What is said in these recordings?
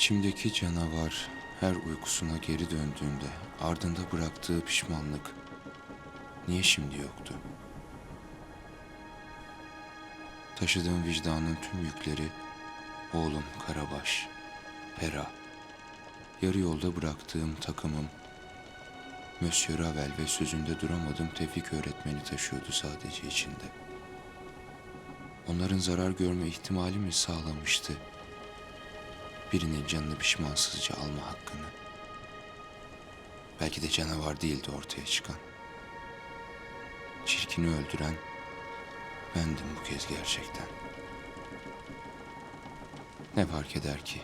İçimdeki canavar her uykusuna geri döndüğünde ardında bıraktığı pişmanlık niye şimdi yoktu? Taşıdığım vicdanın tüm yükleri oğlum Karabaş, Pera, yarı yolda bıraktığım takımım, Monsieur Ravel ve sözünde duramadığım Tevfik öğretmeni taşıyordu sadece içinde. Onların zarar görme ihtimali mi sağlamıştı birinin canını pişmansızca alma hakkını? Belki de canavar değildi ortaya çıkan. Çirkini öldüren bendim bu kez gerçekten. Ne fark eder ki?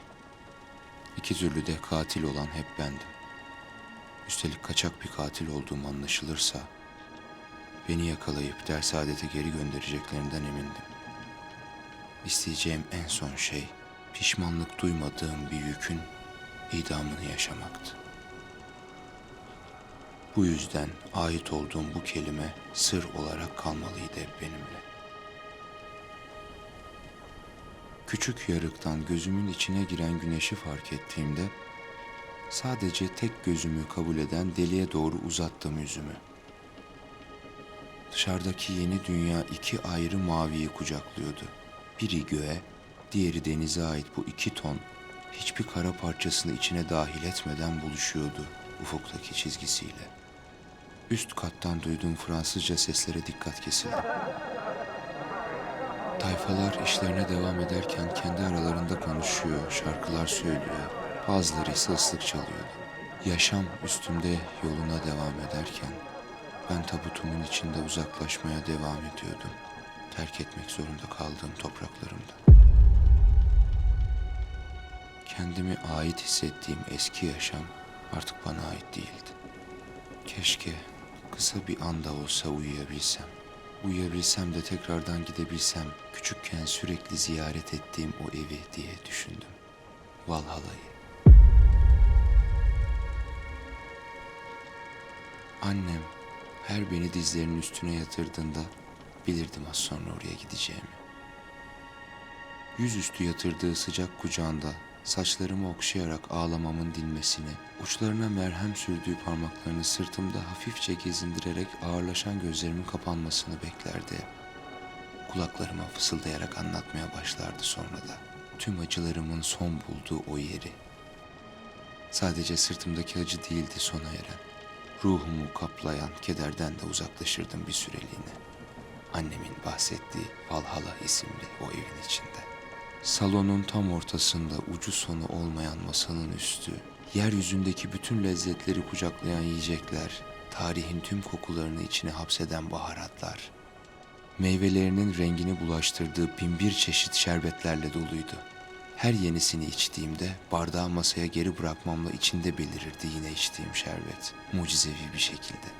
İki türlü de katil olan hep bendim. Üstelik kaçak bir katil olduğum anlaşılırsa beni yakalayıp Dersaadet'e geri göndereceklerinden emindim. İsteyeceğim en son şey pişmanlık duymadığım bir yükün idamını yaşamaktı. Bu yüzden ait olduğum bu kelime sır olarak kalmalıydı hep benimle. Küçük yarıktan gözümün içine giren güneşi fark ettiğimde sadece tek gözümü kabul eden deliğe doğru uzattım yüzümü. Dışarıdaki yeni dünya iki ayrı maviyi kucaklıyordu. Biri göğe, diğeri denize ait bu iki ton hiçbir kara parçasını içine dahil etmeden buluşuyordu ufuktaki çizgisiyle. Üst kattan duyduğum Fransızca seslere dikkat kesildi. Tayfalar işlerine devam ederken kendi aralarında konuşuyor, şarkılar söylüyor. Bazıları ise ıslık çalıyordu. Yaşam üstümde yoluna devam ederken ben tabutumun içinde uzaklaşmaya devam ediyordum. Terk etmek zorunda kaldığım topraklarımda. Kendimi ait hissettiğim eski yaşam artık bana ait değildi. Keşke kısa bir anda olsa uyuyabilsem. Uyuyabilsem de tekrardan gidebilsem küçükken sürekli ziyaret ettiğim o evi diye düşündüm. Valhalla'yı. Annem her beni dizlerinin üstüne yatırdığında bilirdim az sonra oraya gideceğimi. Yüzüstü yatırdığı sıcak kucağında saçlarımı okşayarak ağlamamın dinmesini, uçlarına merhem sürdüğü parmaklarını sırtımda hafifçe gezindirerek ağırlaşan gözlerimin kapanmasını beklerdi. Kulaklarıma fısıldayarak anlatmaya başlardı sonra da. Tüm acılarımın son bulduğu o yeri. Sadece sırtımdaki acı değildi sona eren. Ruhumu kaplayan kederden de uzaklaşırdım bir süreliğine. Annemin bahsettiği Valhalla isimli o evin içinde. Salonun tam ortasında ucu sonu olmayan masanın üstü, yeryüzündeki bütün lezzetleri kucaklayan yiyecekler, tarihin tüm kokularını içine hapseden baharatlar, meyvelerinin rengini bulaştırdığı binbir çeşit şerbetlerle doluydu. Her yenisini içtiğimde bardağı masaya geri bırakmamla içinde belirirdi yine içtiğim şerbet, mucizevi bir şekilde.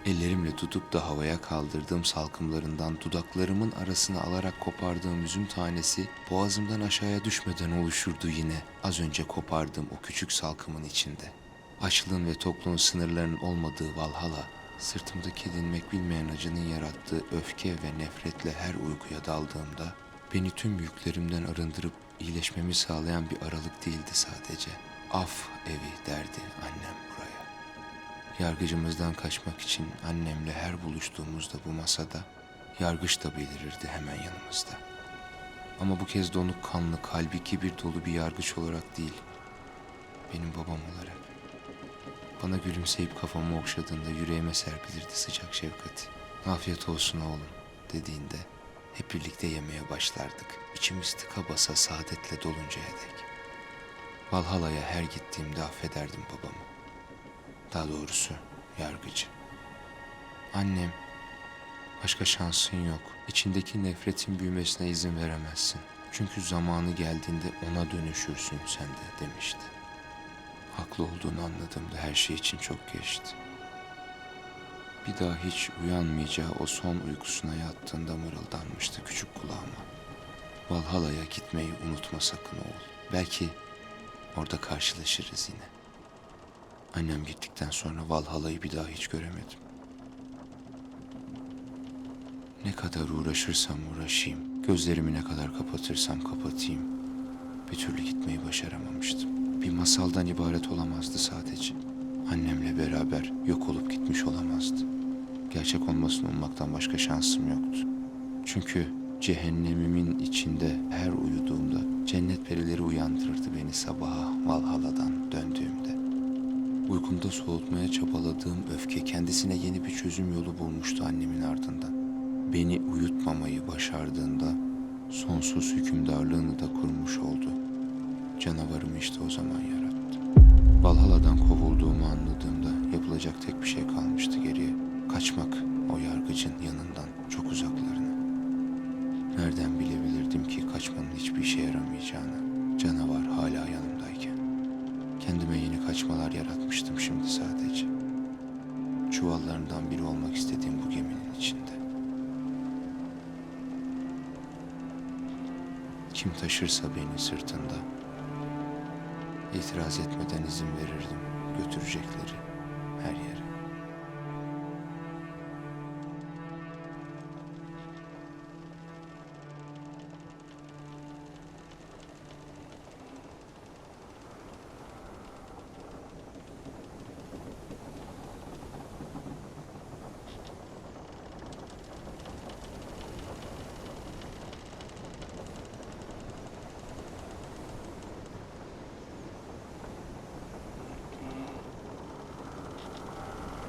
Ellerimle tutup da havaya kaldırdığım salkımlarından dudaklarımın arasına alarak kopardığım üzüm tanesi boğazımdan aşağıya düşmeden oluşurdu yine az önce kopardığım o küçük salkımın içinde. Açlığın ve tokluğun sınırlarının olmadığı Valhalla, sırtımdaki dinmek bilmeyen acının yarattığı öfke ve nefretle her uykuya daldığımda beni tüm yüklerimden arındırıp iyileşmemi sağlayan bir aralık değildi sadece. Af evi derdi annem buraya. Yargıcımızdan kaçmak için annemle her buluştuğumuzda bu masada yargıç da belirirdi hemen yanımızda. Ama bu kez donuk kanlı, kalbi kibir dolu bir yargıç olarak değil, benim babam olarak. Bana gülümseyip kafamı okşadığında yüreğime serpilirdi sıcak şefkati. Afiyet olsun oğlum dediğinde hep birlikte yemeye başlardık. İçimiz tıka basa saadetle doluncaya dek. Valhalla'ya her gittiğimde affederdim babamı. Daha doğrusu yargıcı. Annem, başka şansın yok. İçindeki nefretin büyümesine izin veremezsin. Çünkü zamanı geldiğinde ona dönüşürsün sen de demişti. Haklı olduğunu anladığımda her şey için çok geçti. Bir daha hiç uyanmayacağı o son uykusuna yattığında mırıldanmıştı küçük kulağıma. Valhalla'ya gitmeyi unutma sakın oğul. Belki orada karşılaşırız yine. Annem gittikten sonra Valhalla'yı bir daha hiç göremedim. Ne kadar uğraşırsam uğraşayım, gözlerimi ne kadar kapatırsam kapatayım, Bir türlü gitmeyi başaramamıştım. Bir masaldan ibaret olamazdı sadece. Annemle beraber yok olup gitmiş olamazdı. Gerçek olmasını ummaktan başka şansım yoktu. Çünkü cehennemimin içinde her uyuduğumda cennet perileri uyandırırdı beni sabaha Valhalla'dan döndüğümde. Uykumda soğutmaya çabaladığım öfke kendisine yeni bir çözüm yolu bulmuştu annemin ardından. Beni uyutmamayı başardığında sonsuz hükümdarlığını da kurmuş oldu. Canavarımı işte o zaman yarattı. Valhalla'dan kovulduğumu anladığımda yapılacak tek bir şey kalmıştı geriye. Kaçmak o yargıcın yanından çok uzaklarına. Nereden bilebilirdim ki kaçmanın hiçbir işe yaramayacağını, canavar hala yanımdayken. Kendime yeni kaçmalar yaratmıştım şimdi sadece. Çuvallarından biri olmak istediğim bu geminin içinde. Kim taşırsa beni sırtında, itiraz etmeden izin verirdim götürecekleri her yere.